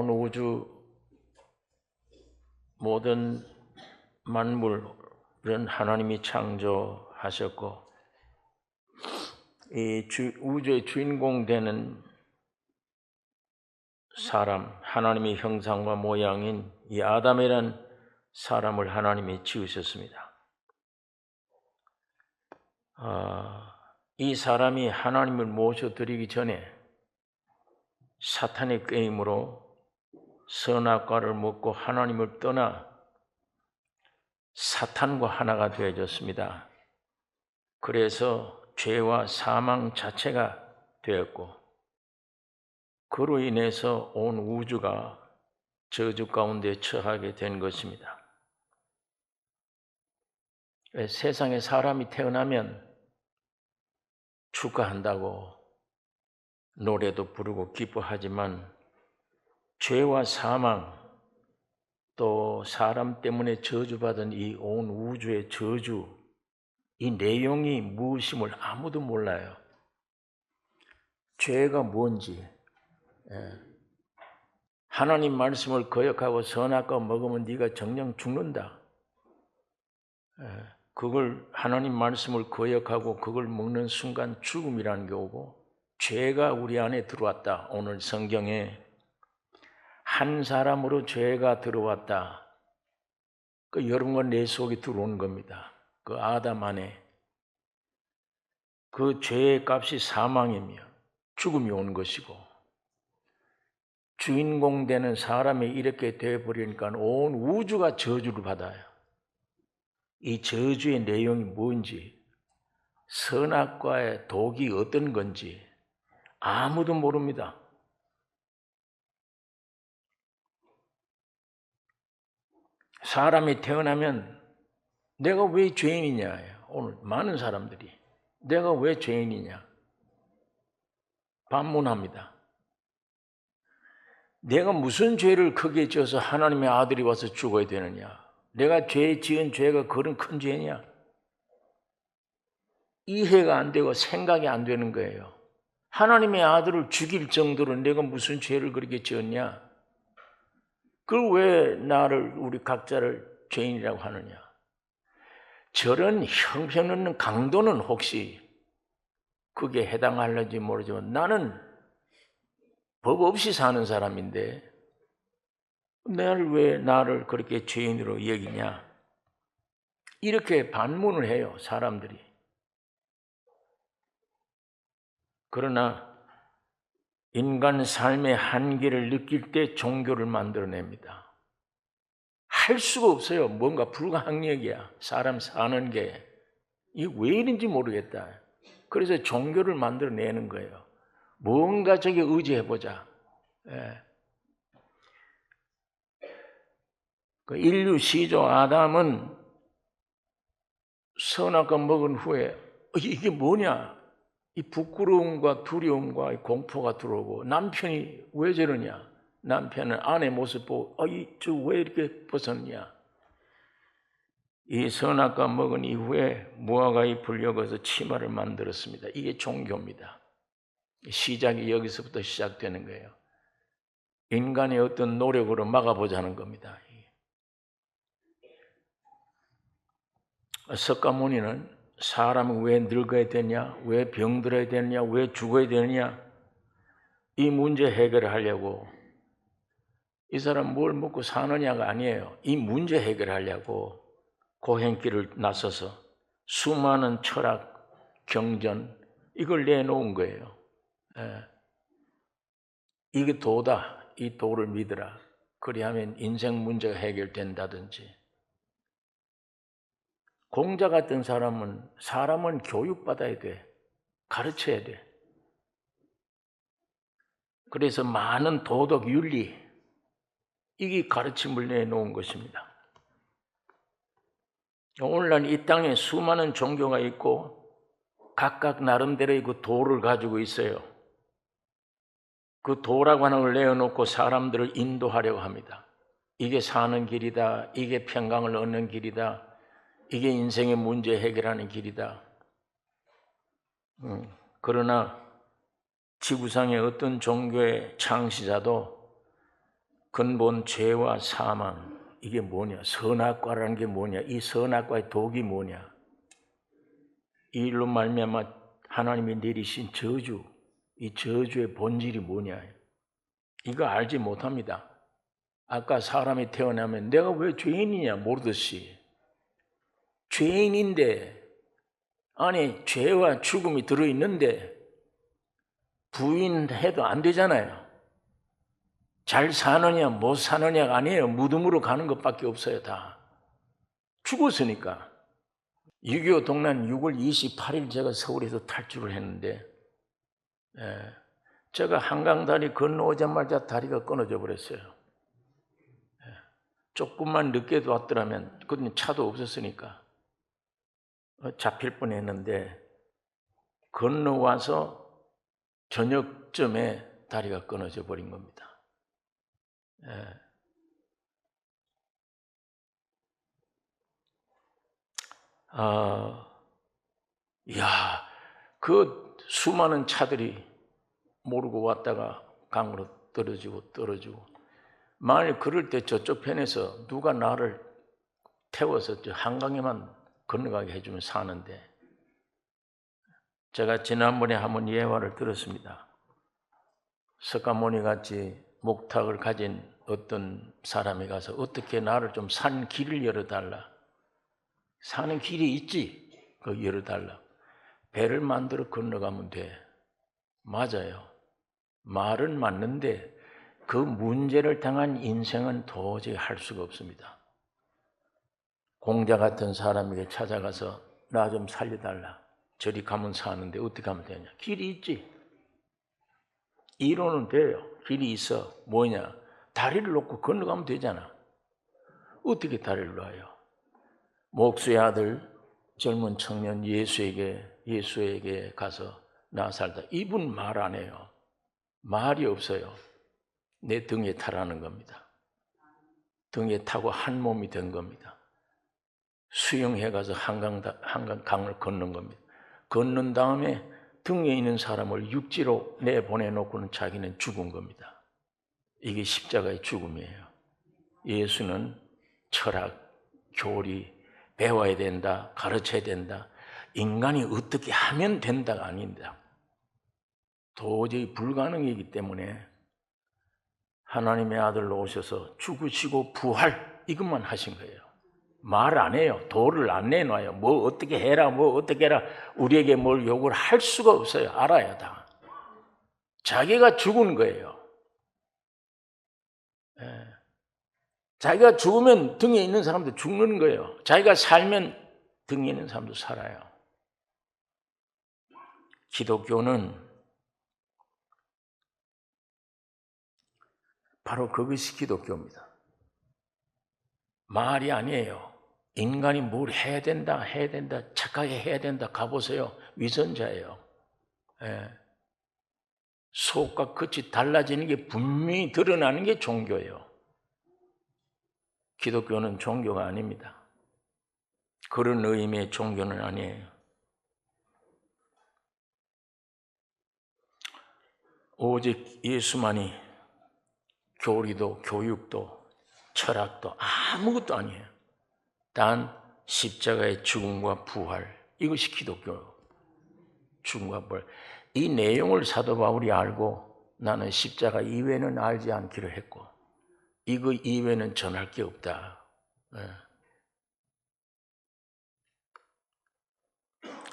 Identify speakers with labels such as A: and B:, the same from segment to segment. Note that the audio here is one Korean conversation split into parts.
A: 온 우주 모든 만물은 하나님이 창조하셨고 이 우주의 주인공 되는 사람, 하나님의 형상과 모양인 이 아담이라는 사람을 하나님이 지으셨습니다. 이 사람이 하나님을 모셔드리기 전에 사탄의 게임으로 선악과를 먹고 하나님을 떠나 사탄과 하나가 되어졌습니다. 그래서 죄와 사망 자체가 되었고 그로 인해서 온 우주가 저주 가운데 처하게 된 것입니다. 세상에 사람이 태어나면 축하한다고 노래도 부르고 기뻐하지만 죄와 사망 또 사람 때문에 저주받은 이 온 우주의 저주, 이 내용이 무엇임을 아무도 몰라요. 죄가 뭔지, 하나님 말씀을 거역하고 선악과 먹으면 네가 정녕 죽는다. 그걸 하나님 말씀을 거역하고 그걸 먹는 순간 죽음이라는 게 오고 죄가 우리 안에 들어왔다. 오늘 성경에 한 사람으로 죄가 들어왔다. 그 여러분과 내 속에 들어오는 겁니다. 그 아담 안에 그 죄의 값이 사망이며 죽음이 오는 것이고 주인공 되는 사람이 이렇게 되어버리니까 온 우주가 저주를 받아요. 이 저주의 내용이 뭔지, 선악과의 독이 어떤 건지 아무도 모릅니다. 사람이 태어나면 내가 왜 죄인이냐, 오늘 많은 사람들이 내가 왜 죄인이냐 반문합니다. 내가 무슨 죄를 크게 지어서 하나님의 아들이 와서 죽어야 되느냐, 내가 지은 죄가 그런 큰 죄냐, 이해가 안 되고 생각이 안 되는 거예요. 하나님의 아들을 죽일 정도로 내가 무슨 죄를 그렇게 지었냐, 그걸 왜 나를 우리 각자를 죄인이라고 하느냐. 저런 형편없는 강도는 혹시 그게 해당할는지 모르지만 나는 법 없이 사는 사람인데 왜 나를 그렇게 죄인으로 여기냐, 이렇게 반문을 해요 사람들이. 그러나 인간 삶의 한계를 느낄 때 종교를 만들어냅니다. 할 수가 없어요. 뭔가 불가항력이야. 사람 사는 게 이게 왜 이런지 모르겠다. 그래서 종교를 만들어내는 거예요. 뭔가 저기 의지해보자. 그 인류 시조 아담은 선악과 먹은 후에 이게 뭐냐, 이 부끄러움과 두려움과 공포가 들어오고 남편이 왜 저러냐, 남편은 아내 모습 보고 저 왜 이렇게 벗었냐. 이 선악과 먹은 이후에 무화과에 불려가서 치마를 만들었습니다. 이게 종교입니다. 시작이 여기서부터 시작되는 거예요. 인간의 어떤 노력으로 막아보자는 겁니다. 석가모니는 사람은 왜 늙어야 되냐, 왜 병들어야 되느냐, 왜 죽어야 되느냐, 이 문제 해결을 하려고, 이 사람 뭘 먹고 사느냐가 아니에요. 이 문제 해결하려고 고행길을 나서서 수많은 철학, 경전 이걸 내놓은 거예요. 이게 도다, 이 도를 믿으라. 그리하면 인생 문제가 해결된다든지. 공자 같은 사람은 교육받아야 돼. 가르쳐야 돼. 그래서 많은 도덕, 윤리, 이게 가르침을 내놓은 것입니다. 오늘날 이 땅에 수많은 종교가 있고 각각 나름대로의 그 도를 가지고 있어요. 그 도라고 하는 걸 내어놓고 사람들을 인도하려고 합니다. 이게 사는 길이다, 이게 평강을 얻는 길이다, 이게 인생의 문제 해결하는 길이다. 그러나 지구상의 어떤 종교의 창시자도 근본 죄와 사망, 이게 뭐냐? 선악과라는 게 뭐냐? 이 선악과의 독이 뭐냐? 이 일로 말미암아 하나님이 내리신 저주, 이 저주의 본질이 뭐냐? 이거 알지 못합니다. 아까 사람이 태어나면 내가 왜 죄인이냐 모르듯이, 죄인인데 안에 죄와 죽음이 들어있는데 부인해도 안 되잖아요. 잘 사느냐 못 사느냐가 아니에요. 무덤으로 가는 것밖에 없어요. 다 죽었으니까. 6.25 동란 6월 28일 제가 서울에서 탈출을 했는데, 제가 한강다리 건너오자마자 다리가 끊어져 버렸어요. 조금만 늦게 왔더라면, 그때 차도 없었으니까 잡힐 뻔했는데, 건너와서 저녁쯤에 다리가 끊어져 버린 겁니다. 그 수많은 차들이 모르고 왔다가 강으로 떨어지고 만일 그럴 때 저쪽 편에서 누가 나를 태워서 저 한강에만 건너가게 해주면 사는데, 제가 지난번에 한번 예화를 들었습니다. 석가모니 같이 목탁을 가진 어떤 사람이 가서 어떻게 나를 좀 산 길을 열어달라. 사는 길이 있지, 그거 열어달라. 배를 만들어 건너가면 돼. 맞아요. 말은 맞는데 그 문제를 당한 인생은 도저히 할 수가 없습니다. 공자 같은 사람에게 찾아가서 나 좀 살려달라. 저리 가면 사는데 어떻게 하면 되냐. 길이 있지. 이론은 돼요. 길이 있어. 뭐냐. 다리를 놓고 건너가면 되잖아. 어떻게 다리를 놔요. 목수의 아들 젊은 청년 예수에게 가서 나 살다. 이분 말 안 해요. 말이 없어요. 내 등에 타라는 겁니다. 등에 타고 한 몸이 된 겁니다. 수영해 가서 한강을 건넌 겁니다. 건넌 다음에 등에 있는 사람을 육지로 내보내놓고는 자기는 죽은 겁니다. 이게 십자가의 죽음이에요. 예수는 철학, 교리, 배워야 된다, 가르쳐야 된다, 인간이 어떻게 하면 된다가 아닙니다. 도저히 불가능이기 때문에 하나님의 아들로 오셔서 죽으시고 부활, 이것만 하신 거예요. 말 안 해요. 도를 안 내놔요. 뭐 어떻게 해라, 뭐 어떻게 해라. 우리에게 뭘 요구를 할 수가 없어요. 알아요, 다. 자기가 죽은 거예요. 자기가 죽으면 등에 있는 사람도 죽는 거예요. 자기가 살면 등에 있는 사람도 살아요. 기독교는 바로 그것이 기독교입니다. 말이 아니에요. 인간이 뭘 해야 된다, 착하게 해야 된다. 가보세요. 위선자예요. 속과 끝이 달라지는 게 분명히 드러나는 게 종교예요. 기독교는 종교가 아닙니다. 그런 의미의 종교는 아니에요. 오직 예수만이 교리도 교육도 철학도 아무것도 아니에요. 단 십자가의 죽음과 부활, 이것이 기독교. 죽음과 부활. 이 내용을 사도 바울이 알고 나는 십자가 이외에는 알지 않기로 했고 이거 이외에는 전할 게 없다.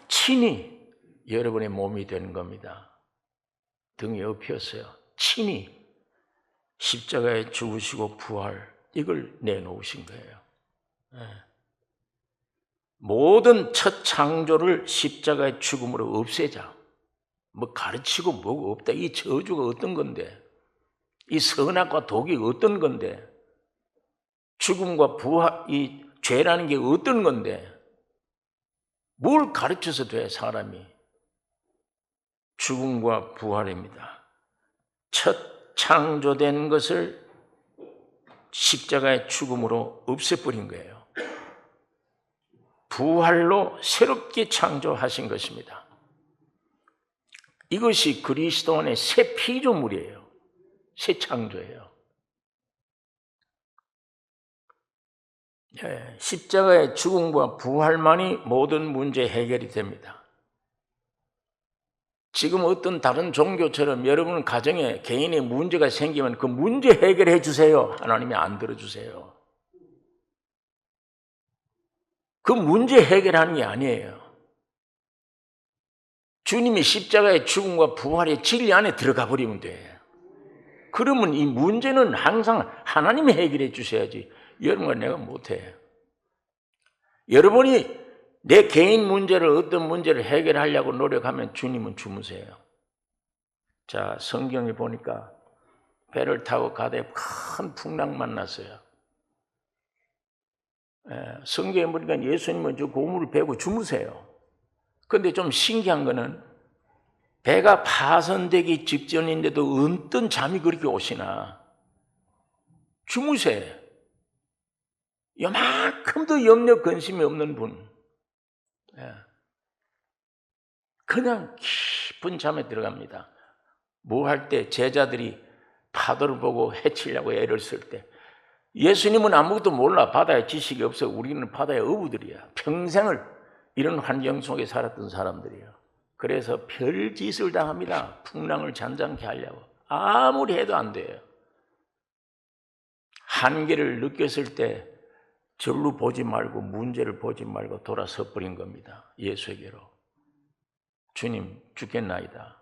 A: 친히 여러분의 몸이 되는 겁니다. 등에 업혔어요. 친히 십자가에 죽으시고 부활, 이걸 내놓으신 거예요. 모든 첫 창조를 십자가의 죽음으로 없애자. 뭐 가르치고 뭐가 없다. 이 저주가 어떤 건데, 이 선악과 독이 어떤 건데, 죽음과 부활, 이 죄라는 게 어떤 건데, 뭘 가르쳐서 돼, 사람이. 죽음과 부활입니다. 첫 창조된 것을 십자가의 죽음으로 없애버린 거예요. 부활로 새롭게 창조하신 것입니다. 이것이 그리스도 안의 새 피조물이에요. 새 창조예요. 십자가의 죽음과 부활만이 모든 문제 해결이 됩니다. 지금 어떤 다른 종교처럼 여러분 가정에 개인의 문제가 생기면 그 문제 해결해 주세요. 하나님이 안 들어주세요. 그 문제 해결하는 게 아니에요. 주님이 십자가의 죽음과 부활의 진리 안에 들어가 버리면 돼. 그러면 이 문제는 항상 하나님이 해결해 주셔야지 여러분과 내가 못해. 여러분이 내 개인 문제를 어떤 문제를 해결하려고 노력하면 주님은 주무세요. 자, 성경에 보니까 배를 타고 가되 큰 풍랑 만났어요. 성경에 보니까 예수님은 저 고물을 베고 주무세요. 그런데 좀 신기한 거는 배가 파손되기 직전인데도 언뜻 잠이 그렇게 오시나 주무세. 요만큼도 염려 근심이 없는 분. 그냥 깊은 잠에 들어갑니다. 뭐 할 때 제자들이 파도를 보고 해치려고 애를 쓸 때 예수님은 아무것도 몰라. 바다에 지식이 없어. 우리는 바다의 어부들이야. 평생을 이런 환경 속에 살았던 사람들이에요. 그래서 별짓을 당합니다. 풍랑을 잔잔케 하려고. 아무리 해도 안 돼요. 한계를 느꼈을 때 절로 보지 말고 문제를 보지 말고 돌아서 버린 겁니다. 예수에게로. 주님 죽겠나이다.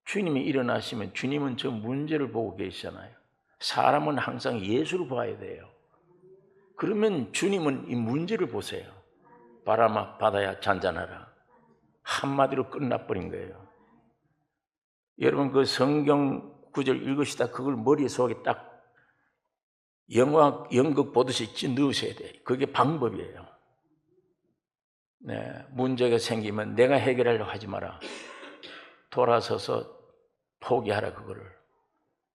A: 주님이 일어나시면 주님은 저 문제를 보고 계시잖아요. 사람은 항상 예수를 봐야 돼요. 그러면 주님은 이 문제를 보세요. 바람아 바다야 잔잔하라. 한마디로 끝나버린 거예요. 여러분 그 성경 구절 읽으시다 그걸 머릿속에 딱 연극 보듯이 넣으셔야 돼요. 그게 방법이에요. 문제가 생기면 내가 해결하려고 하지 마라. 돌아서서 포기하라 그거를.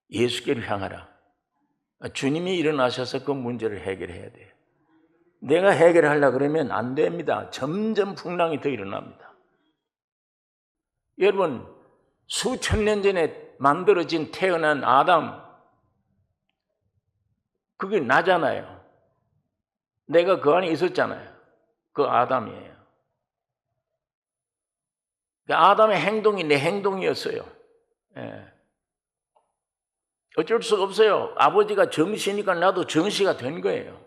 A: 예수께로 향하라. 주님이 일어나셔서 그 문제를 해결해야 돼요. 내가 해결하려고 그러면 안 됩니다. 점점 풍랑이 더 일어납니다. 여러분 수천 년 전에 만들어진 태어난 아담 그게 나잖아요. 내가 그 안에 있었잖아요. 그 아담이에요. 아담의 행동이 내 행동이었어요. 어쩔 수가 없어요. 아버지가 정시니까 나도 정시가 된 거예요.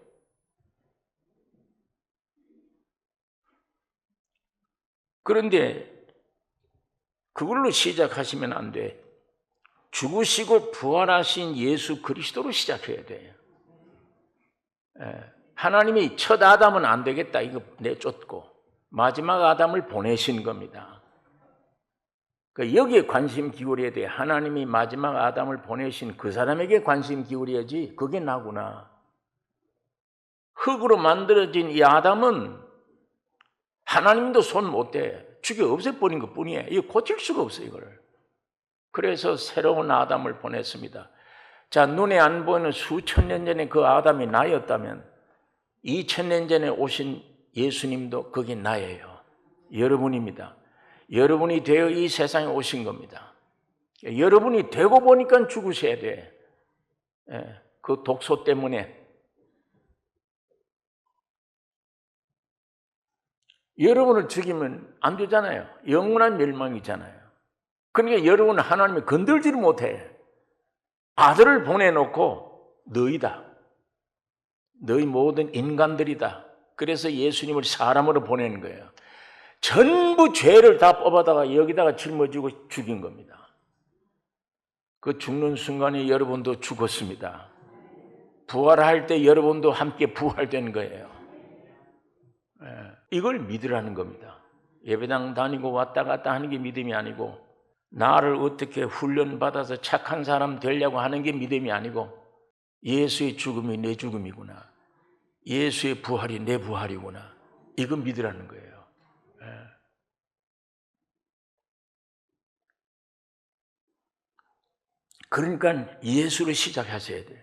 A: 그런데 그걸로 시작하시면 안 돼. 죽으시고 부활하신 예수 그리스도로 시작해야 돼요. 하나님이 첫 아담은 안 되겠다 이거 내쫓고 마지막 아담을 보내신 겁니다. 여기에 관심 기울여야 돼. 하나님이 마지막 아담을 보내신 그 사람에게 관심 기울여야지. 그게 나구나. 흙으로 만들어진 이 아담은 하나님도 손 못 대. 죽여 없애버린 것뿐이에요. 이거 고칠 수가 없어요. 이거를. 그래서 새로운 아담을 보냈습니다. 자, 눈에 안 보이는 수천 년 전에 그 아담이 나였다면 2000년 전에 오신 예수님도 그게 나예요. 여러분입니다. 여러분이 되어 이 세상에 오신 겁니다. 여러분이 되고 보니까 죽으셔야 돼. 그 독소 때문에. 여러분을 죽이면 안 되잖아요. 영원한 멸망이잖아요. 그러니까 여러분은 하나님이 건들지를 못해. 아들을 보내놓고 너희다. 너희 모든 인간들이다. 그래서 예수님을 사람으로 보내는 거예요. 전부 죄를 다 뽑아다가 여기다가 짊어지고 죽인 겁니다. 그 죽는 순간에 여러분도 죽었습니다. 부활할 때 여러분도 함께 부활된 거예요. 이걸 믿으라는 겁니다. 예배당 다니고 왔다 갔다 하는 게 믿음이 아니고 나를 어떻게 훈련받아서 착한 사람 되려고 하는 게 믿음이 아니고 예수의 죽음이 내 죽음이구나. 예수의 부활이 내 부활이구나. 이거 믿으라는 거예요. 그러니까 예수를 시작하셔야 돼요.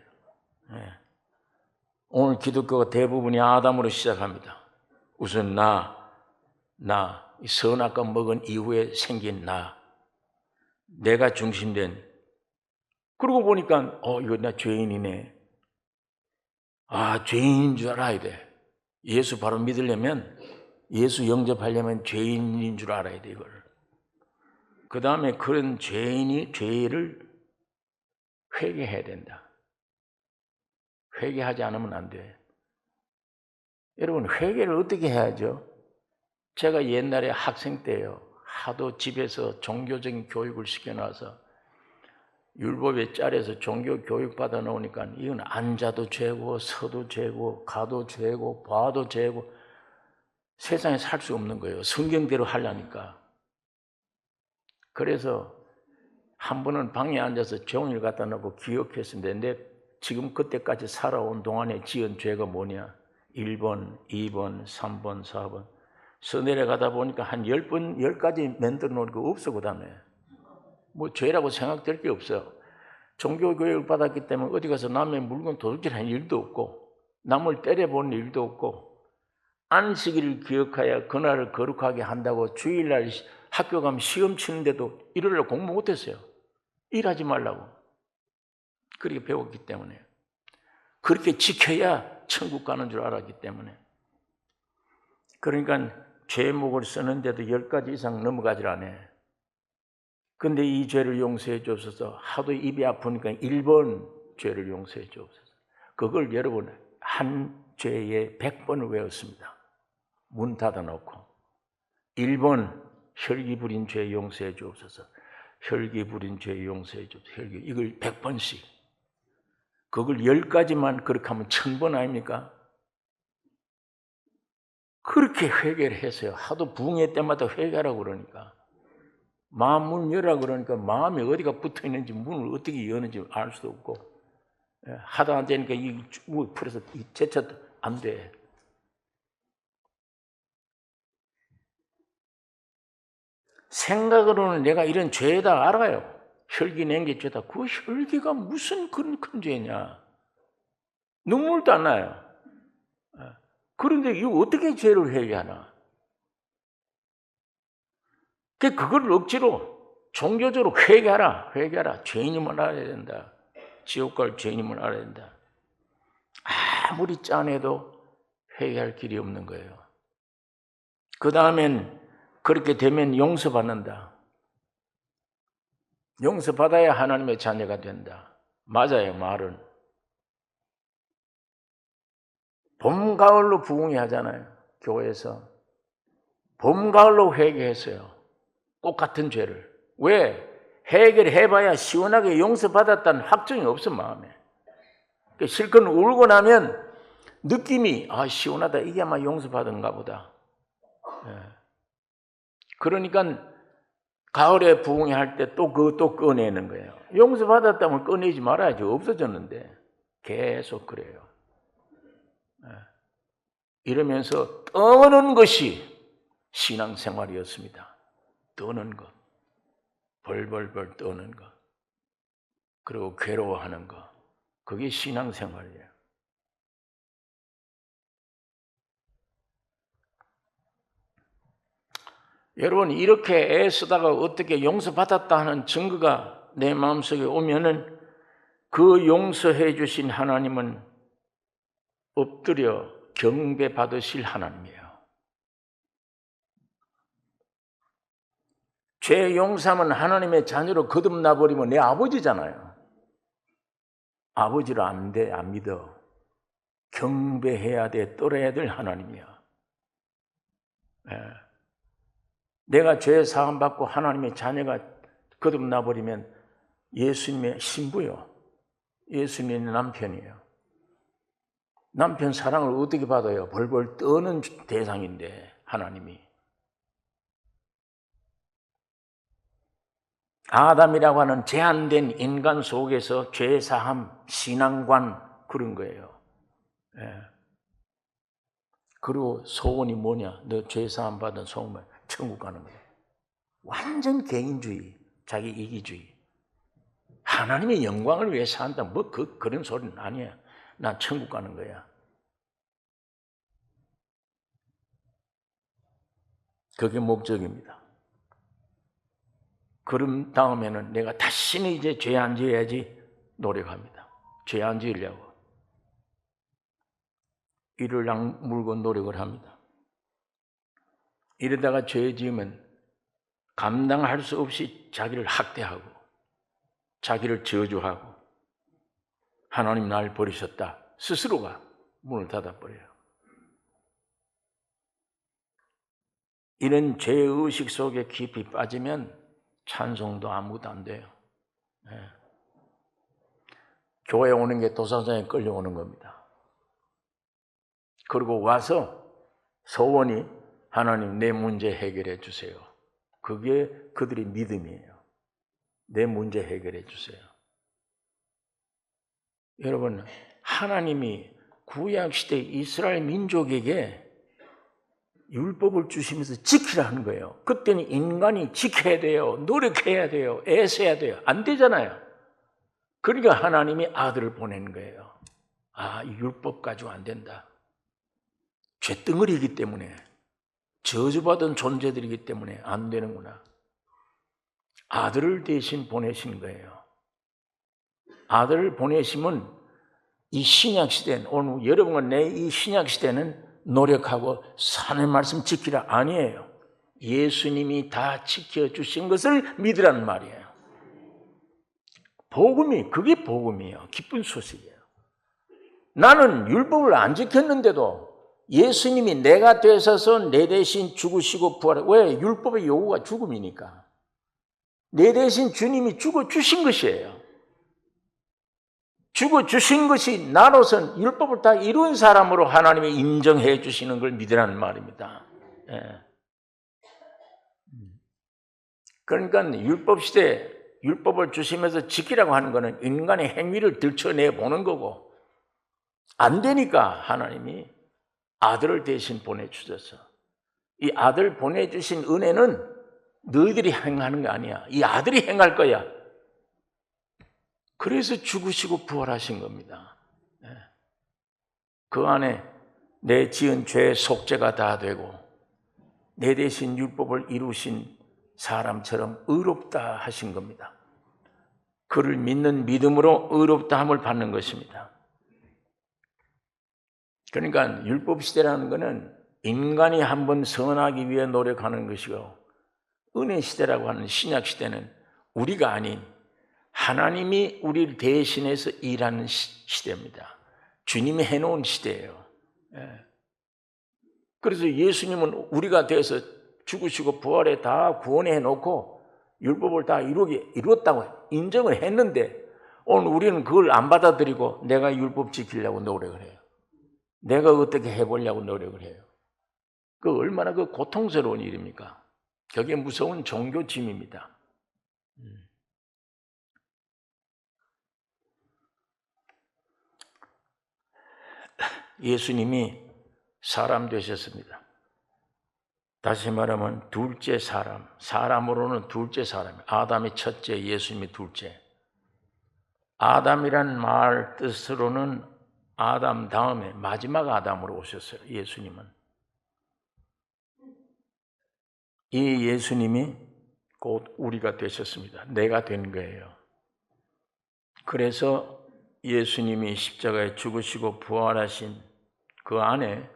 A: 오늘 기독교가 대부분이 아담으로 시작합니다. 우선 이 선악과 먹은 이후에 생긴 내가 중심된. 그러고 보니까 이거 나 죄인이네. 죄인인 줄 알아야 돼. 예수 바로 믿으려면, 예수 영접하려면 죄인인 줄 알아야 돼, 이걸. 그 다음에 그런 죄인이 죄를 회개해야 된다. 회개하지 않으면 안 돼. 여러분, 회개를 어떻게 해야죠? 제가 옛날에 학생 때요, 하도 집에서 종교적인 교육을 시켜놔서 율법에 짜려서 종교 교육 받아 놓으니까 이건 앉아도 죄고 서도 죄고 가도 죄고 봐도 죄고 세상에 살 수 없는 거예요. 성경대로 하려니까. 그래서 한 번은 방에 앉아서 종이를 갖다 놓고 기억했습니다. 근데 지금 그때까지 살아온 동안에 지은 죄가 뭐냐? 1번, 2번, 3번, 4번. 서 내려가다 보니까 한 10번, 10가지 만들어 놓은 거 없어, 그 다음에. 뭐 죄라고 생각될 게 없어요. 종교교육을 받았기 때문에 어디 가서 남의 물건 도둑질한 일도 없고, 남을 때려본 일도 없고, 안식일을 기억하여 그날을 거룩하게 한다고 주일날 학교 가면 시험 치는데도 일요일날 공부 못했어요. 일하지 말라고. 그렇게 배웠기 때문에. 그렇게 지켜야 천국 가는 줄 알았기 때문에. 그러니까 죄목을 쓰는데도 10가지 이상 넘어가질 않아요. 근데 이 죄를 용서해 주옵소서. 하도 입이 아프니까 1번 죄를 용서해 주옵소서. 그걸 여러분 한 죄에 100번을 외웠습니다. 문 닫아놓고 1번 혈기 부린 죄 용서해 주옵소서. 혈기 부린 죄 용서해 주옵소서. 혈기 이걸 100번씩. 그걸 10가지만 그렇게 하면 1000번 아닙니까? 그렇게 회개를 했어요. 하도 부흥회 때마다 회개하라고 그러니까. 마음 문 열라 그러니까 마음이 어디가 붙어 있는지 문을 어떻게 여는지 알 수도 없고, 하다 안 되니까 이 풀어서 제쳐도 안 돼. 생각으로는 내가 이런 죄다 알아요. 혈기 낸 게 죄다. 그 혈기가 무슨 그런 큰 죄냐. 눈물도 안 나요. 그런데 이거 어떻게 죄를 회개하나? 그걸 억지로 종교적으로 회개하라. 죄인임을 알아야 된다. 지옥 갈 죄인임을 알아야 된다. 아무리 짠해도 회개할 길이 없는 거예요. 그 다음엔 그렇게 되면 용서받는다. 용서받아야 하나님의 자녀가 된다. 맞아요, 말은. 봄, 가을로 부흥회 하잖아요, 교회에서. 봄, 가을로 회개했어요. 똑같은 죄를. 왜? 해결해봐야 시원하게 용서받았다는 확정이 없어, 마음에. 실컷 울고 나면 느낌이 시원하다. 이게 아마 용서받은가 보다. 그러니까 가을에 부흥회 할 때 또 그것도 꺼내는 거예요. 용서받았다면 꺼내지 말아야지. 없어졌는데. 계속 그래요. 이러면서 떠는 것이 신앙생활이었습니다. 떠는 것. 벌벌벌 떠는 것. 그리고 괴로워하는 것. 그게 신앙생활이에요. 여러분, 이렇게 애쓰다가 어떻게 용서받았다 하는 증거가 내 마음속에 오면은 그 용서해 주신 하나님은 엎드려 경배 받으실 하나님이에요. 죄 용서하면 하나님의 자녀로 거듭나 버리면 내 아버지잖아요. 아버지를 안 믿어. 경배해야 돼. 떨어야 될 하나님이야. 내가 죄 사함 받고 하나님의 자녀가 거듭나 버리면 예수님의 신부요. 예수님의 남편이에요. 남편 사랑을 어떻게 받아요? 벌벌 떠는 대상인데 하나님이. 아담이라고 하는 제한된 인간 속에서 죄 사함, 신앙관 그런 거예요. 그리고 소원이 뭐냐? 너 죄 사함 받은 소원은 천국 가는 거예요. 완전 개인주의, 자기 이기주의. 하나님의 영광을 위해 산다. 그런 소리는 아니야. 난 천국 가는 거야. 그게 목적입니다. 그런 다음에는 내가 다시는 이제 죄 안 지어야지 노력합니다. 죄 안 지으려고. 이를 악물고 노력을 합니다. 이러다가 죄 지으면 감당할 수 없이 자기를 학대하고 자기를 저주하고 하나님 날 버리셨다. 스스로가 문을 닫아버려요. 이런 죄의식 속에 깊이 빠지면 찬송도 아무것도 안 돼요. 네. 교회 오는 게 도사장에 끌려오는 겁니다. 그리고 와서 소원이 하나님 내 문제 해결해 주세요. 그게 그들의 믿음이에요. 내 문제 해결해 주세요. 여러분, 하나님이 구약시대 이스라엘 민족에게 율법을 주시면서 지키라는 거예요. 그때는 인간이 지켜야 돼요. 노력해야 돼요. 애써야 돼요. 안 되잖아요. 그러니까 하나님이 아들을 보낸 거예요. 아, 이 율법 가지고 안 된다. 쇳덩어리이기 때문에, 저주받은 존재들이기 때문에 안 되는구나. 아들을 대신 보내신 거예요. 아들을 보내시면 이 신약시대는, 오늘 여러분과 내 이 신약시대는 노력하고 하나님 말씀 지키라 아니에요. 예수님이 다 지켜주신 것을 믿으라는 말이에요. 복음이, 그게 복음이에요. 기쁜 소식이에요. 나는 율법을 안 지켰는데도 예수님이 내가 되셔서 내 대신 죽으시고 부활해. 왜? 율법의 요구가 죽음이니까. 내 대신 주님이 죽어주신 것이에요. 죽어주신 것이 나로선 율법을 다 이룬 사람으로 하나님이 인정해 주시는 걸 믿으라는 말입니다. 예. 그러니까 율법 시대에 율법을 주시면서 지키라고 하는 것은 인간의 행위를 들춰내 보는 거고, 안 되니까 하나님이 아들을 대신 보내주셔서, 이 아들 보내주신 은혜는 너희들이 행하는 게 아니야. 이 아들이 행할 거야. 그래서 죽으시고 부활하신 겁니다. 그 안에 내 지은 죄의 속죄가 다 되고 내 대신 율법을 이루신 사람처럼 의롭다 하신 겁니다. 그를 믿는 믿음으로 의롭다함을 받는 것입니다. 그러니까 율법 시대라는 것은 인간이 한번 선하기 위해 노력하는 것이고, 은혜 시대라고 하는 신약 시대는 우리가 아닌 하나님이 우리를 대신해서 일하는 시대입니다. 주님이 해놓은 시대예요. 그래서 예수님은 우리가 돼서 죽으시고 부활에 다 구원해 놓고 율법을 다 이루었다고 인정을 했는데, 오늘 우리는 그걸 안 받아들이고 내가 율법 지키려고 노력을 해요. 내가 어떻게 해보려고 노력을 해요. 그 얼마나 그 고통스러운 일입니까? 그게 무서운 종교짐입니다. 예수님이 사람 되셨습니다. 다시 말하면 둘째 사람, 사람으로는 둘째 사람, 아담이 첫째, 예수님이 둘째. 아담이란 말 뜻으로는 아담 다음에 마지막 아담으로 오셨어요. 예수님은. 이 예수님이 곧 우리가 되셨습니다. 내가 된 거예요. 그래서 예수님이 십자가에 죽으시고 부활하신 그 안에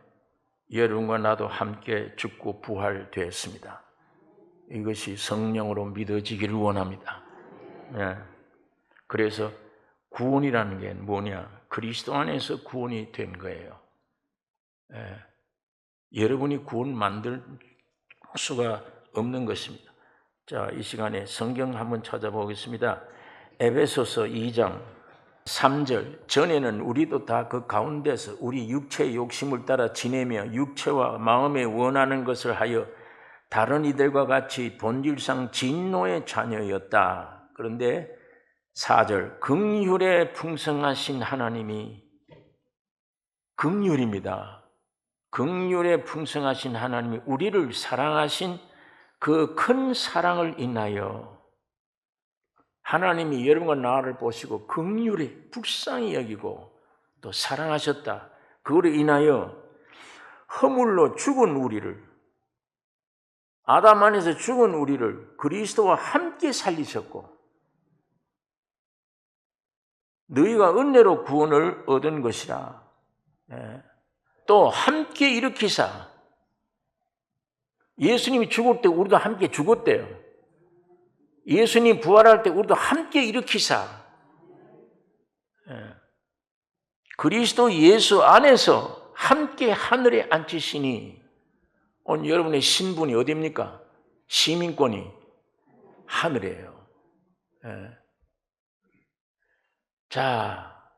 A: 여러분과 나도 함께 죽고 부활되었습니다. 이것이 성령으로 믿어지기를 원합니다. 네. 그래서 구원이라는 게 뭐냐? 그리스도 안에서 구원이 된 거예요. 네. 여러분이 구원 만들 수가 없는 것입니다. 자, 이 시간에 성경 한번 찾아보겠습니다. 에베소서 2장 3절. 전에는 우리도 다 그 가운데서 우리 육체의 욕심을 따라 지내며 육체와 마음에 원하는 것을 하여 다른 이들과 같이 본질상 진노의 자녀였다. 그런데 4절. 긍휼에 풍성하신 하나님이, 긍휼입니다. 긍휼에 풍성하신 하나님이 우리를 사랑하신 그 큰 사랑을 인하여, 하나님이 여러분과 나를 보시고 긍휼히 불쌍히 여기고 또 사랑하셨다. 그거로 인하여 허물로 죽은 우리를, 아담 안에서 죽은 우리를 그리스도와 함께 살리셨고, 너희가 은혜로 구원을 얻은 것이라. 네. 또 함께 일으키사. 예수님이 죽을 때 우리도 함께 죽었대요. 예수님 부활할 때 우리도 함께 일으키사. 그리스도 예수 안에서 함께 하늘에 앉히시니. 오늘 여러분의 신분이 어디입니까? 시민권이 하늘이에요. 자,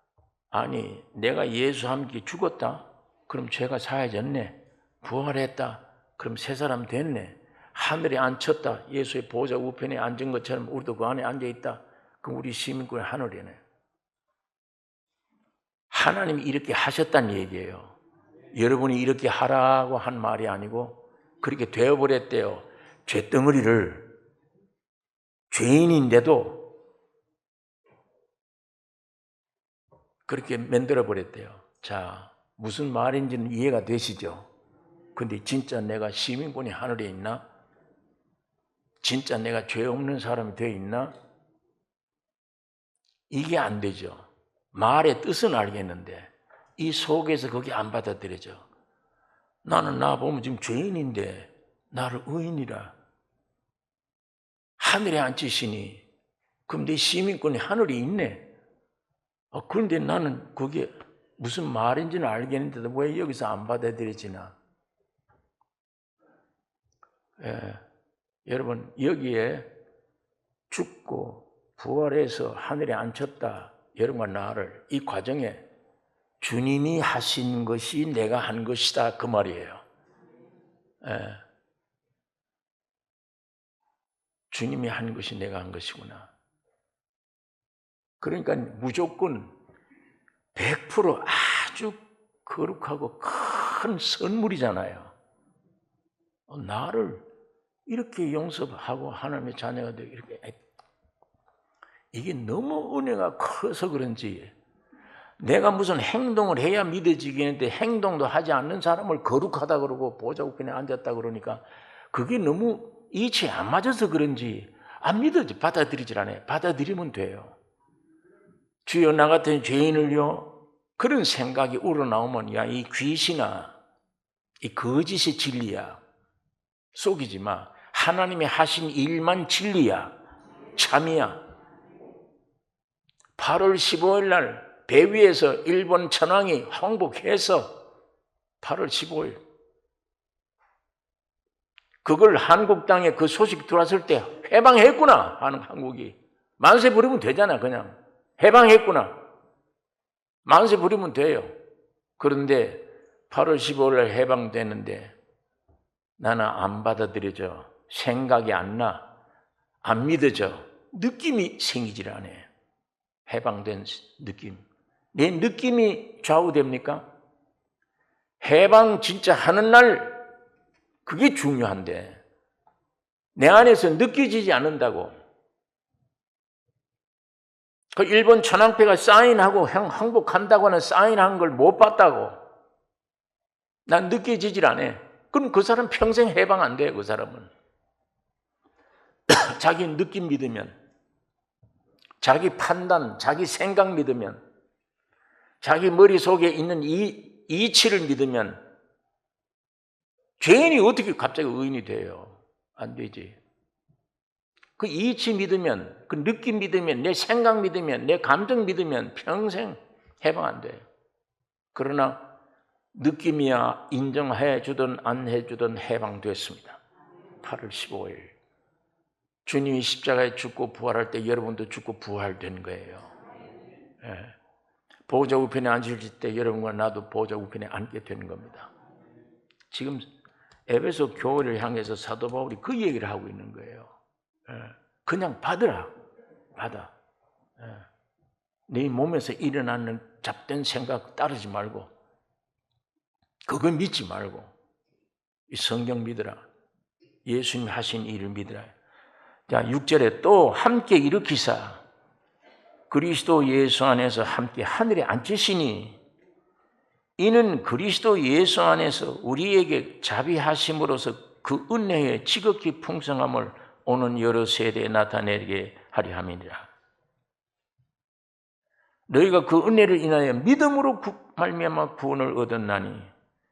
A: 아니 내가 예수와 함께 죽었다? 그럼 죄가 사해졌네. 부활했다? 그럼 새 사람 됐네. 하늘에 앉혔다. 예수의 보좌 우편에 앉은 것처럼 우리도 그 안에 앉아있다. 그럼 우리 시민권이 하늘이네. 하나님이 이렇게 하셨다는 얘기예요. 여러분이 이렇게 하라고 한 말이 아니고 그렇게 되어버렸대요. 죄덩어리를, 죄인인데도 그렇게 만들어버렸대요. 자, 무슨 말인지는 이해가 되시죠? 근데 진짜 내가 시민권이 하늘에 있나? 진짜 내가 죄 없는 사람이 되어 있나? 이게 안 되죠. 말의 뜻은 알겠는데 이 속에서 그게 안 받아들여져. 나는 나 보면 지금 죄인인데 나를 의인이라 하늘에 앉히시니 그럼 내 시민권이 하늘에 있네. 그런데 나는 그게 무슨 말인지는 알겠는데도 왜 여기서 안 받아들여지나? 여러분 여기에 죽고 부활해서 하늘에 앉혔다. 여러분과 나를 이 과정에 주님이 하신 것이 내가 한 것이다 그 말이에요. 주님이 한 것이 내가 한 것이구나. 그러니까 무조건 100% 아주 거룩하고 큰 선물이잖아요. 나를 이렇게 용서하고 하나님의 자녀가 되고 이렇게 이게 너무 은혜가 커서 그런지 내가 무슨 행동을 해야 믿어지겠는데 행동도 하지 않는 사람을 거룩하다 그러고 보좌 우편에 앉았다 그러니까 그게 너무 이치에 안 맞아서 그런지 안 믿어지 받아들이질 않아요. 받아들이면 돼요. 주여 나 같은 죄인을요 그런 생각이 우러나오면 야 이 귀신아 이 거짓이 진리야. 속이지 마. 하나님이 하신 일만 진리야. 참이야. 8월 15일 날 배 위에서 일본 천황이 항복해서 8월 15일 그걸 한국 땅에 그 소식 들어왔을 때 해방했구나 하는 한국이 만세 부리면 되잖아. 그냥 해방했구나 만세 부리면 돼요. 그런데 8월 15일 날 해방되는데 나는 안 받아들여져. 생각이 안 나. 안 믿어져. 느낌이 생기질 않아. 해방된 느낌. 내 느낌이 좌우됩니까? 해방 진짜 하는 날 그게 중요한데 내 안에서 느껴지지 않는다고. 그 일본 천황폐가 사인하고 항복한다고 하는 사인한 걸 못 봤다고. 난 느껴지질 않아. 그럼 그 사람 평생 해방 안 돼. 그 사람은. 자기 느낌 믿으면, 자기 판단, 자기 생각 믿으면, 자기 머릿속에 있는 이치를 믿으면 죄인이 어떻게 갑자기 의인이 돼요? 안 되지. 그 이치 믿으면, 그 느낌 믿으면, 내 생각 믿으면, 내 감정 믿으면 평생 해방 안 돼. 그러나 느낌이야 인정해 주든 안 해주든 해방됐습니다. 8월 15일 주님이 십자가에 죽고 부활할 때 여러분도 죽고 부활된 거예요. 보좌 우편에 앉으실 때 여러분과 나도 보좌 우편에 앉게 되는 겁니다. 지금 에베소 교회를 향해서 사도 바울이 그 얘기를 하고 있는 거예요. 그냥 받으라. 받아. 네 몸에서 일어나는 잡된 생각 따르지 말고 그거 믿지 말고 이 성경 믿으라. 예수님 하신 일을 믿으라. 자, 6절에 또 함께 일으키사 그리스도 예수 안에서 함께 하늘에 앉으시니 이는 그리스도 예수 안에서 우리에게 자비하심으로써 그 은혜의 지극히 풍성함을 오는 여러 세대에 나타내게 하려 함이니라. 너희가 그 은혜를 인하여 믿음으로 말미암아 구원을 얻었나니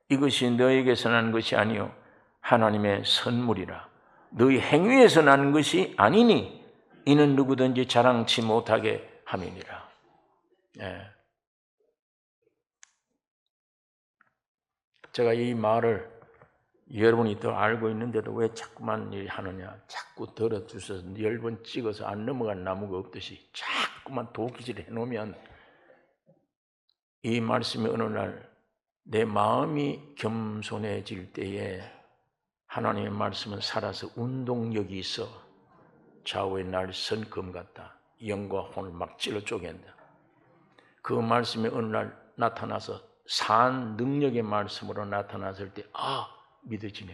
A: 이것이 너에게서 나는 것이 아니요 하나님의 선물이라. 너희 행위에서 나는 것이 아니니 이는 누구든지 자랑치 못하게 함이니라. 제가 이 말을 여러분이 더 알고 있는데도 왜 자꾸만 하느냐, 자꾸 들어주셔서 10번 찍어서 안 넘어간 나무가 없듯이 자꾸만 도기질 해놓으면 이 말씀이 어느 날 내 마음이 겸손해질 때에 하나님의 말씀은 살아서 운동력이 있어 좌우에 날 선 검 같다. 영과 혼을 막 찔러 쪼갠다. 그 말씀이 어느 날 나타나서 산 능력의 말씀으로 나타났을 때 믿어지네.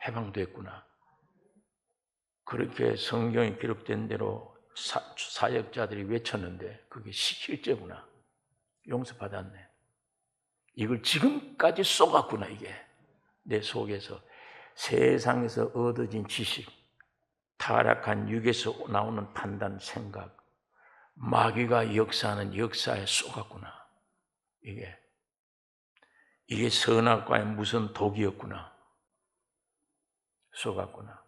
A: 해방됐구나. 그렇게 성경에 기록된 대로 사역자들이 외쳤는데 그게 실제구나. 용서받았네. 이걸 지금까지 쏘갔구나. 이게 내 속에서 세상에서 얻어진 지식, 타락한 육에서 나오는 판단, 생각, 마귀가 역사하는 역사에 쏘갔구나. 이게 선악과의 무슨 독이었구나. 쏘갔구나.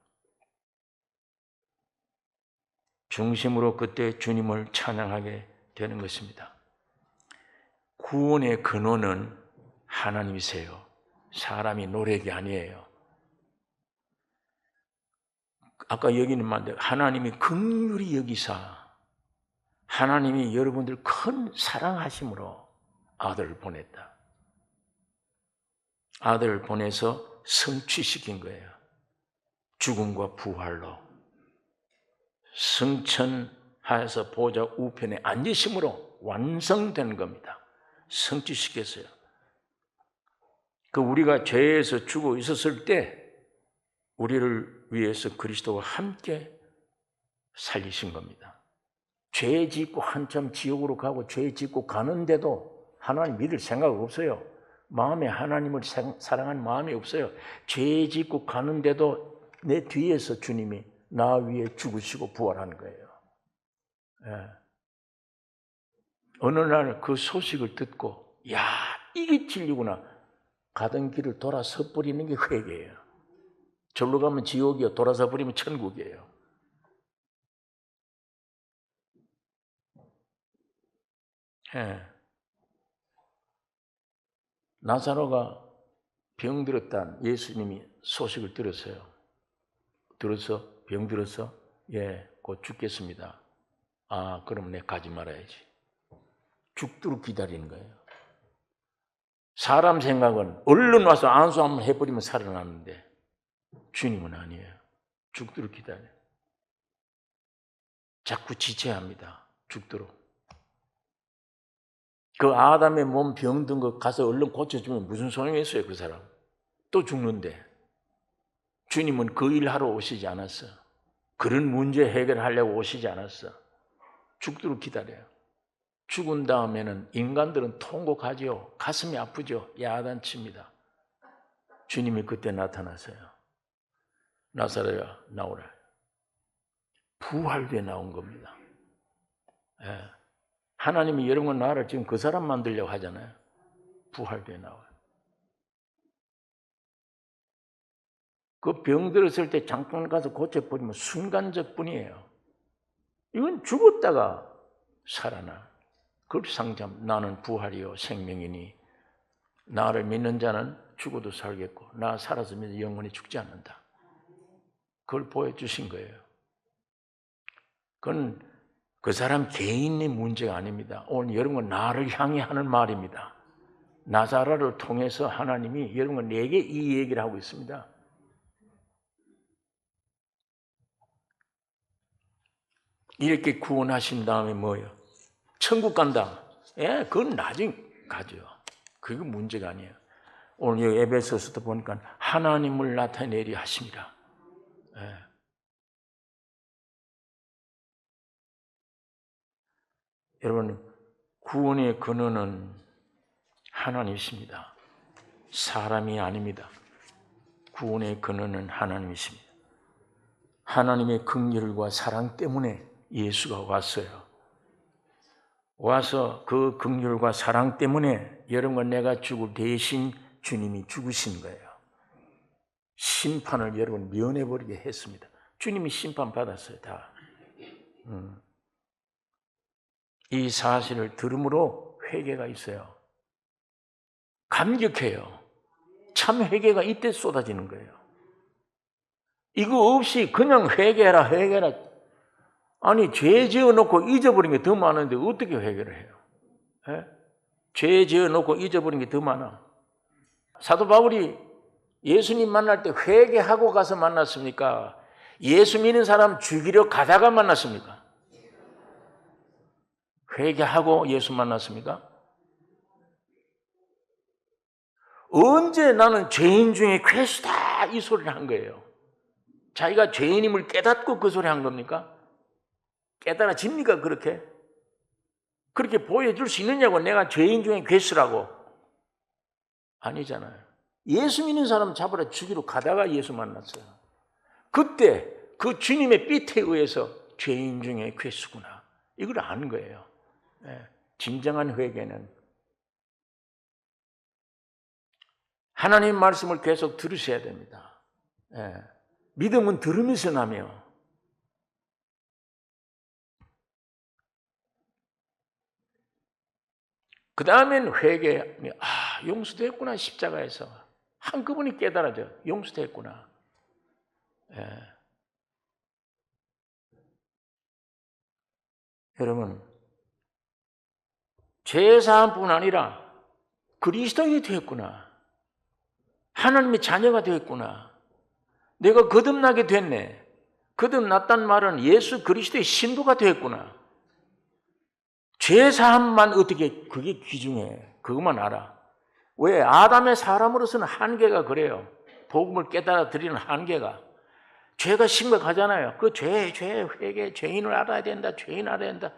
A: 중심으로 그때 주님을 찬양하게 되는 것입니다. 구원의 근원은 하나님이세요. 사람이 노력이 아니에요. 아까 여기는 말대로 하나님이 긍휼히 여기사 하나님이 여러분들 큰 사랑하심으로 아들을 보냈다. 아들을 보내서 성취시킨 거예요. 죽음과 부활로 승천하여서 보좌 우편에 앉으심으로 완성된 겁니다. 성취시켰어요. 우리가 죄에서 죽어 있었을 때 우리를 위해서 그리스도와 함께 살리신 겁니다. 죄 짓고 한참 지옥으로 가고 죄 짓고 가는데도 하나님 믿을 생각 없어요. 마음에 하나님을 사랑하는 마음이 없어요. 죄 짓고 가는데도 내 뒤에서 주님이 나 위에 죽으시고 부활하는 거예요. 어느 날 그 소식을 듣고 이게 진리구나. 가던 길을 돌아서 버리는 게 회개예요. 절로 가면 지옥이요. 돌아서 버리면 천국이에요. 나사로가 병들었다는 예수님이 소식을 들었어요. 병들어서 곧 죽겠습니다. 그럼 내가 가지 말아야지. 죽도록 기다리는 거예요. 사람 생각은 얼른 와서 안수 한번 해버리면 살아나는데 주님은 아니에요. 죽도록 기다려요. 자꾸 지체합니다. 죽도록. 그 아담의 몸 병든 거 가서 얼른 고쳐주면 무슨 소용이 있어요, 그 사람. 또 죽는데. 주님은 그 일 하러 오시지 않았어. 그런 문제 해결하려고 오시지 않았어. 죽도록 기다려요. 죽은 다음에는 인간들은 통곡하지요. 가슴이 아프죠. 야단칩니다. 주님이 그때 나타나서요. 나사로야 나오라. 부활돼 나온 겁니다. 하나님이 여러분 나를 지금 그 사람 만들려고 하잖아요. 부활돼 나와요. 그 병들었을 때 잠깐 가서 고쳐버리면 순간적 뿐이에요. 이건 죽었다가 살아나. 급상참 나는 부활이요 생명이니 나를 믿는 자는 죽어도 살겠고 나 살아서 믿어 영원히 죽지 않는다. 그걸 보여주신 거예요. 그건 그 사람 개인의 문제가 아닙니다. 오늘 여러분은 나를 향해 하는 말입니다. 나사로를 통해서 하나님이 여러분 내게 이 얘기를 하고 있습니다. 이렇게 구원하신 다음에 뭐예요? 천국 간다. 그건 나중에 가죠. 그게 문제가 아니에요. 오늘 여기 에베소서도 보니까 하나님을 나타내리 하십니다. 여러분, 구원의 근원은 하나님이십니다. 사람이 아닙니다. 구원의 근원은 하나님이십니다. 하나님의 긍휼과 사랑 때문에 예수가 왔어요. 와서 그 긍휼과 사랑 때문에 여러분과 내가 죽을 대신 주님이 죽으신 거예요. 심판을 여러분 면해버리게 했습니다. 주님이 심판받았어요, 다. 이 사실을 들음으로 회개가 있어요. 감격해요. 참 회개가 이때 쏟아지는 거예요. 이거 없이 그냥 회개해라. 아니, 죄 지어놓고 잊어버린 게 더 많은데 어떻게 회개를 해요? 예? 죄 지어놓고 잊어버린 게 더 많아. 사도 바울이 예수님 만날 때 회개하고 가서 만났습니까? 예수 믿는 사람 죽이려 가다가 만났습니까? 회개하고 예수 만났습니까? 언제 나는 죄인 중에 괴수다 이 소리를 한 거예요. 자기가 죄인임을 깨닫고 그 소리 한 겁니까? 깨달아집니까 그렇게? 그렇게 보여줄 수 있느냐고, 내가 죄인 중에 괴수라고. 아니잖아요. 예수 믿는 사람 잡으러 죽이러 가다가 예수 만났어요. 그때 그 주님의 삐태에 의해서 죄인 중에 괴수구나, 이걸 아는 거예요. 진정한 회개는 하나님 말씀을 계속 들으셔야 됩니다. 믿음은 들으면서 나며, 그 다음엔 회개, 용서됐구나. 십자가에서 한꺼번에 깨달아져. 용서됐구나. 여러분, 죄사함뿐 아니라 그리스도인이 되었구나. 하나님의 자녀가 되었구나. 내가 거듭나게 됐네. 거듭났단 말은 예수 그리스도의 신부가 되었구나. 죄사함만 어떻게 그게 귀중해. 그것만 알아. 왜? 아담의 사람으로서는 한계가 그래요. 복음을 깨달아 드리는 한계가. 죄가 심각하잖아요. 그 회개, 죄인을 알아야 된다. 죄인 알아야 된다.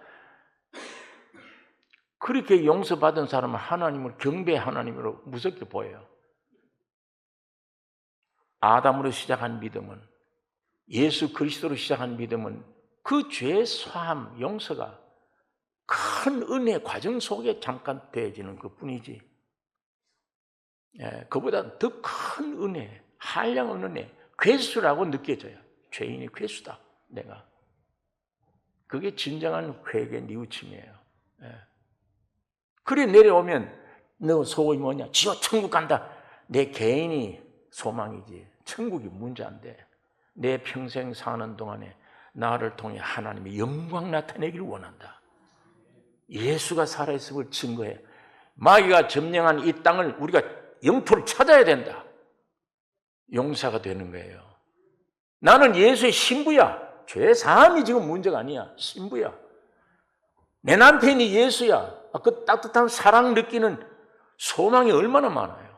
A: 그렇게 용서받은 사람은 하나님을 경배 하나님으로 무섭게 보여요. 아담으로 시작한 믿음은, 예수 그리스도로 시작한 믿음은 그 죄 사함, 용서가 큰 은혜 과정 속에 잠깐 되어지는 것뿐이지. 그보다 더 큰 은혜, 한량한 은혜, 괴수라고 느껴져요. 죄인이 괴수다, 내가. 그게 진정한 회개 뉘우침이에요. 그래 내려오면 너 소원이 뭐냐? 지어 천국 간다. 내 개인이 소망이지. 천국이 문제인데 내 평생 사는 동안에 나를 통해 하나님의 영광 나타내기를 원한다. 예수가 살아있음을 증거해. 마귀가 점령한 이 땅을 우리가 영토를 찾아야 된다. 용사가 되는 거예요. 나는 예수의 신부야. 죄 사함이 지금 문제가 아니야. 신부야. 내 남편이 예수야. 그 따뜻한 사랑 느끼는 소망이 얼마나 많아요.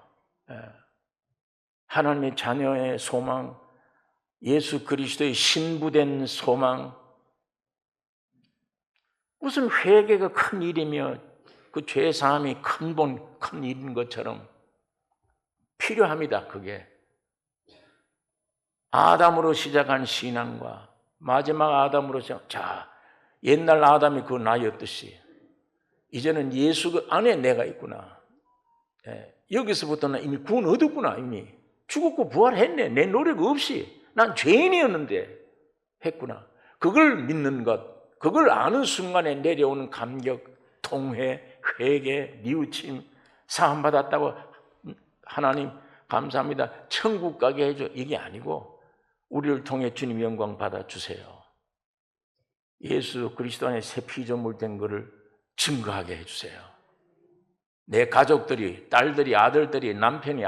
A: 하나님의 자녀의 소망, 예수 그리스도의 신부된 소망. 무슨 회개가 큰 일이며 그 죄사함이 큰 일인 것처럼 필요합니다. 그게 아담으로 시작한 신앙과 마지막 아담으로 시작. 자, 옛날 아담이 그 나였듯이 이제는 예수 안에 내가 있구나. 여기서부터는 이미 구원 얻었구나. 이미 죽었고 부활했네. 내 노력 없이 난 죄인이었는데 했구나. 그걸 믿는 것, 그걸 아는 순간에 내려오는 감격, 통회, 회개, 뉘우침, 사함받았다고 하나님 감사합니다. 천국 가게 해줘. 이게 아니고 우리를 통해 주님 영광 받아주세요. 예수 그리스도 안에 새 피조물 된 것을 증거하게 해주세요. 내 가족들이, 딸들이, 아들들이, 남편이,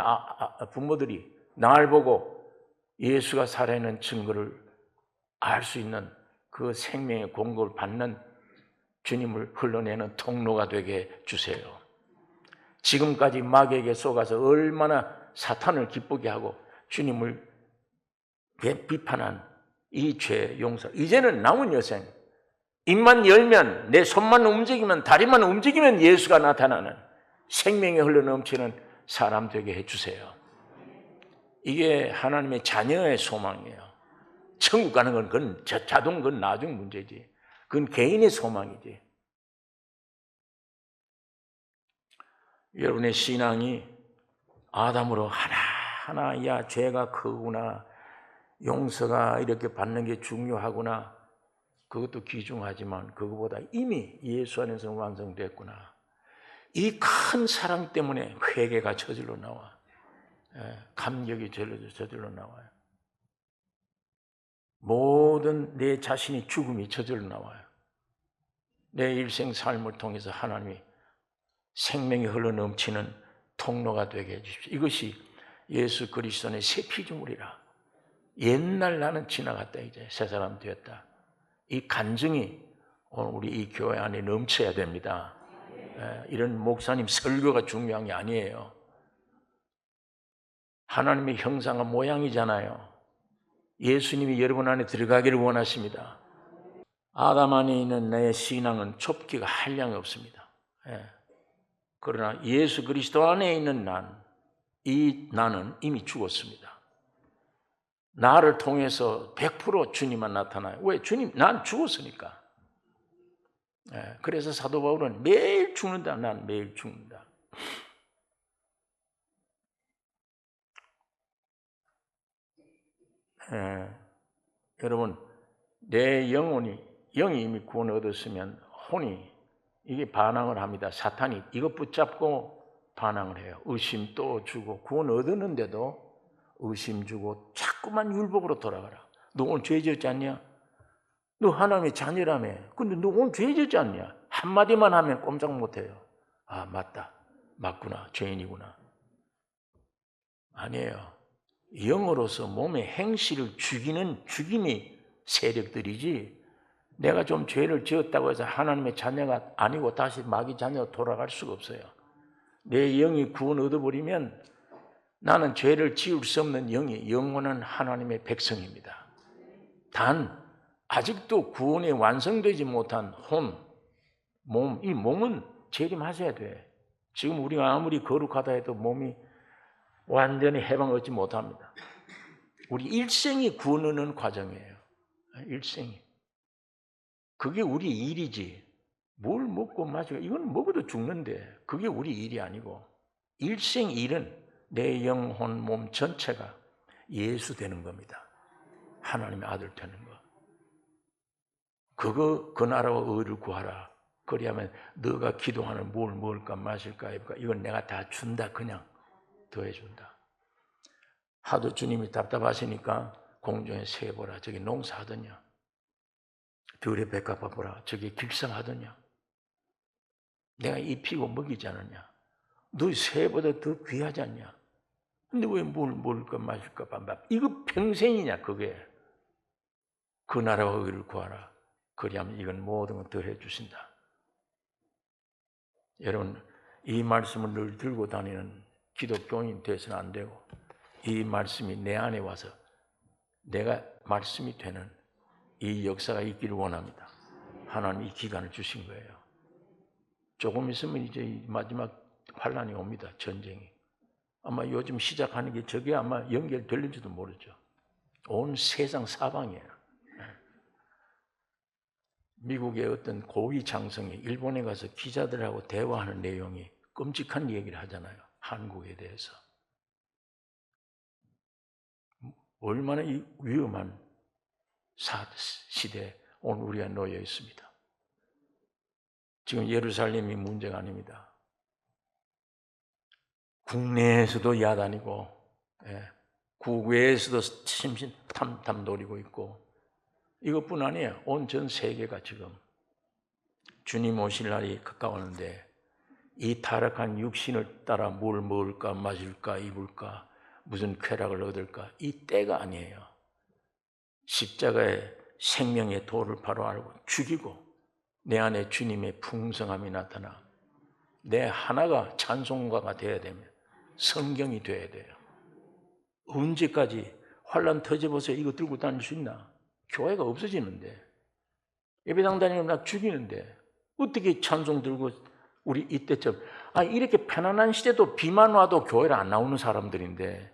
A: 부모들이 날 보고 예수가 살아있는 증거를 알 수 있는 그 생명의 공급을 받는 주님을 흘러내는 통로가 되게 해주세요. 지금까지 마귀에게 속아서 얼마나 사탄을 기쁘게 하고 주님을 비판한 이 죄 용서, 이제는 남은 여생 입만 열면, 내 손만 움직이면, 다리만 움직이면 예수가 나타나는 생명이 흘러넘치는 사람 되게 해주세요. 이게 하나님의 자녀의 소망이에요. 천국 가는 건 그건 자동, 그건 나중 문제지. 그건 개인의 소망이지. 여러분의 신앙이 아담으로 하나하나 야 죄가 크구나, 용서가 이렇게 받는 게 중요하구나, 그것도 귀중하지만 그것보다 이미 예수 안에서 완성됐구나. 이 큰 사랑 때문에 회개가 저절로 나와. 감격이 저절로 나와요. 모든 내 자신이 죽음이 저절로 나와요. 내 일생 삶을 통해서 하나님이 생명이 흘러넘치는 통로가 되게 해주십시오. 이것이 예수 그리스도의 새 피조물이라. 옛날 나는 지나갔다 이제 새 사람 되었다. 이 간증이 오늘 우리 이 교회 안에 넘쳐야 됩니다. 이런 목사님 설교가 중요한 게 아니에요. 하나님의 형상과 모양이잖아요. 예수님이 여러분 안에 들어가기를 원하십니다. 아담 안에 있는 내 신앙은 좁기가 한량이 없습니다. 그러나 예수 그리스도 안에 있는 나는 이미 죽었습니다. 나를 통해서 100% 주님만 나타나요. 왜? 주님, 난 죽었으니까. 그래서 사도 바울은 매일 죽는다. 난 매일 죽는다. 여러분, 내 영이 이미 구원을 얻었으면 혼이 이게 반항을 합니다. 사탄이 이것 붙잡고 반항을 해요. 의심 또 주고, 구원 얻었는데도 의심 주고 자꾸만 율법으로 돌아가라. 너 오늘 죄 지었지 않냐? 너 하나님의 자녀라며. 근데 너 오늘 죄 지었지 않냐? 한마디만 하면 꼼짝 못해요. 아, 맞다. 맞구나. 죄인이구나. 아니에요. 영으로서 몸의 행실을 죽이는 죽임이 세력들이지, 내가 좀 죄를 지었다고 해서 하나님의 자녀가 아니고 다시 마귀 자녀로 돌아갈 수가 없어요. 내 영이 구원 얻어버리면 나는 죄를 지을 수 없는 영이 영원한 하나님의 백성입니다. 단 아직도 구원이 완성되지 못한 몸, 이 몸은 재림하셔야 돼. 지금 우리가 아무리 거룩하다 해도 몸이 완전히 해방을 얻지 못합니다. 우리 일생이 구원 얻는 과정이에요. 일생이. 그게 우리 일이지. 뭘 먹고 마시고 이건 먹어도 죽는데 그게 우리 일이 아니고, 일생 일은 내 영혼 몸 전체가 예수 되는 겁니다. 하나님의 아들 되는 거. 그 나라와 의를 구하라. 그리하면 너가 기도하는 뭘 먹을까 마실까 입을까 이건 내가 다 준다. 그냥 더해준다. 하도 주님이 답답하시니까 공중에 새 보라. 저기 농사하더냐. 들에 배 갚아보라. 저기 길성하더냐. 내가 입히고 먹이지 않느냐. 너 새보다 더 귀하지 않냐. 근데 왜 뭘 먹을까 마실까 반밥. 이거 평생이냐 그게. 그 나라와 의를 구하라. 그리하면 이건 모든 걸 더해 주신다. 여러분, 이 말씀을 늘 들고 다니는 기독교인 돼서는 안 되고, 이 말씀이 내 안에 와서 내가 말씀이 되는 이 역사가 있기를 원합니다. 하나님 이 기간을 주신 거예요. 조금 있으면 이제 마지막 환란이 옵니다. 전쟁이. 아마 요즘 시작하는 게 저게 아마 연결될는지도 모르죠. 온 세상 사방이에요. 미국의 어떤 고위 장성이 일본에 가서 기자들하고 대화하는 내용이 끔찍한 얘기를 하잖아요. 한국에 대해서. 얼마나 위험한 시대에 오늘 우리가 놓여 있습니다. 지금 예루살렘이 문제가 아닙니다. 국내에서도 야단이고, 국외에서도 탐탐 노리고 있고, 이것뿐 아니에요. 온 전 세계가 지금 주님 오실 날이 가까웠는데 이 타락한 육신을 따라 뭘 먹을까 마실까 입을까 무슨 쾌락을 얻을까 이 때가 아니에요. 십자가의 생명의 도를 바로 알고 죽이고 내 안에 주님의 풍성함이 나타나 내 하나가 찬송가가 되어야 되면 성경이 되어야 돼요. 언제까지 환란 터져보세요. 이거 들고 다닐 수 있나? 교회가 없어지는데, 예배당 다니면 나 죽이는데 어떻게 찬송 들고 우리 이때처럼 이렇게 편안한 시대도 비만 와도 교회를 안 나오는 사람들인데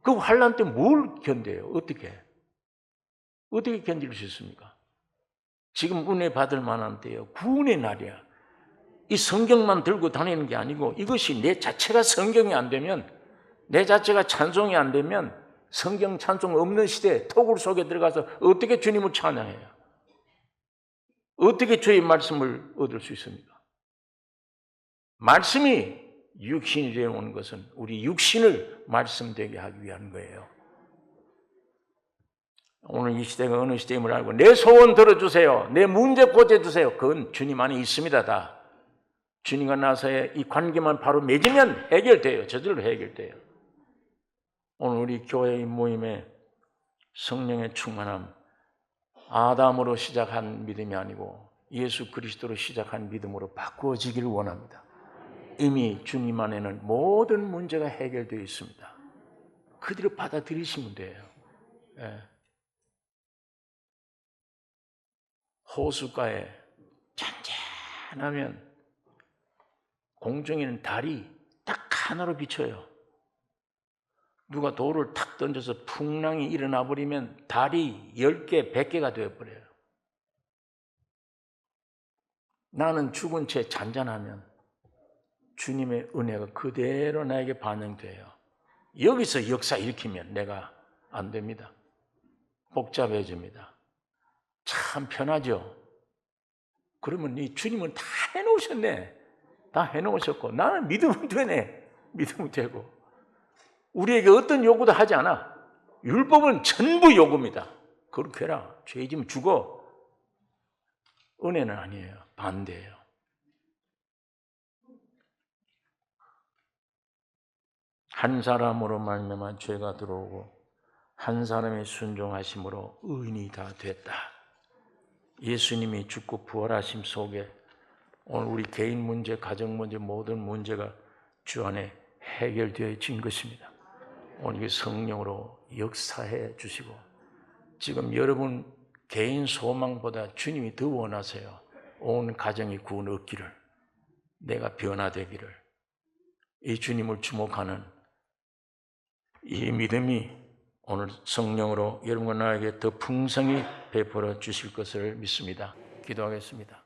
A: 그 환란 때 뭘 견뎌요? 어떻게 견딜 수 있습니까? 지금 은혜 받을 만한 때요. 구원의 날이야. 이 성경만 들고 다니는 게 아니고 이것이 내 자체가 성경이 안 되면 내 자체가 찬송이 안 되면 성경 찬송 없는 시대에 토굴 속에 들어가서 어떻게 주님을 찬양해요? 어떻게 주의 말씀을 얻을 수 있습니까? 말씀이 육신이 되어 온 것은 우리 육신을 말씀되게 하기 위한 거예요. 오늘 이 시대가 어느 시대임을 알고 내 소원 들어주세요. 내 문제 고쳐주세요. 그건 주님 안에 있습니다. 다. 주님과 나서의 이 관계만 바로 맺으면 해결돼요. 저절로 해결돼요. 오늘 우리 교회의 모임에 성령의 충만함, 아담으로 시작한 믿음이 아니고 예수 그리스도로 시작한 믿음으로 바꾸어지기를 원합니다. 이미 주님 안에는 모든 문제가 해결되어 있습니다. 그대로 받아들이시면 돼요. 예. 호숫가에 잔잔하면 공중에는 달이 딱 하나로 비쳐요. 누가 돌을 탁 던져서 풍랑이 일어나 버리면 달이 10개, 100개가 되어버려요. 나는 죽은 채 잔잔하면 주님의 은혜가 그대로 나에게 반영돼요. 여기서 역사 일으키면 내가 안 됩니다. 복잡해집니다. 참 편하죠. 그러면 이 주님은 다 해놓으셨네. 다 해놓으셨고 나는 믿으면 되네. 믿으면 되고 우리에게 어떤 요구도 하지 않아. 율법은 전부 요구입니다. 그렇게 해라. 죄지면 죽어. 은혜는 아니에요. 반대예요. 한 사람으로 말미암아 죄가 들어오고 한 사람의 순종하심으로 의인이 다 됐다. 예수님이 죽고 부활하심 속에 오늘 우리 개인 문제, 가정 문제, 모든 문제가 주 안에 해결되어진 것입니다. 오늘 성령으로 역사해 주시고 지금 여러분 개인 소망보다 주님이 더 원하세요. 온 가정이 구원 얻기를, 내가 변화되기를, 이 주님을 주목하는 이 믿음이 오늘 성령으로 여러분과 나에게 더 풍성히 베풀어 주실 것을 믿습니다. 기도하겠습니다.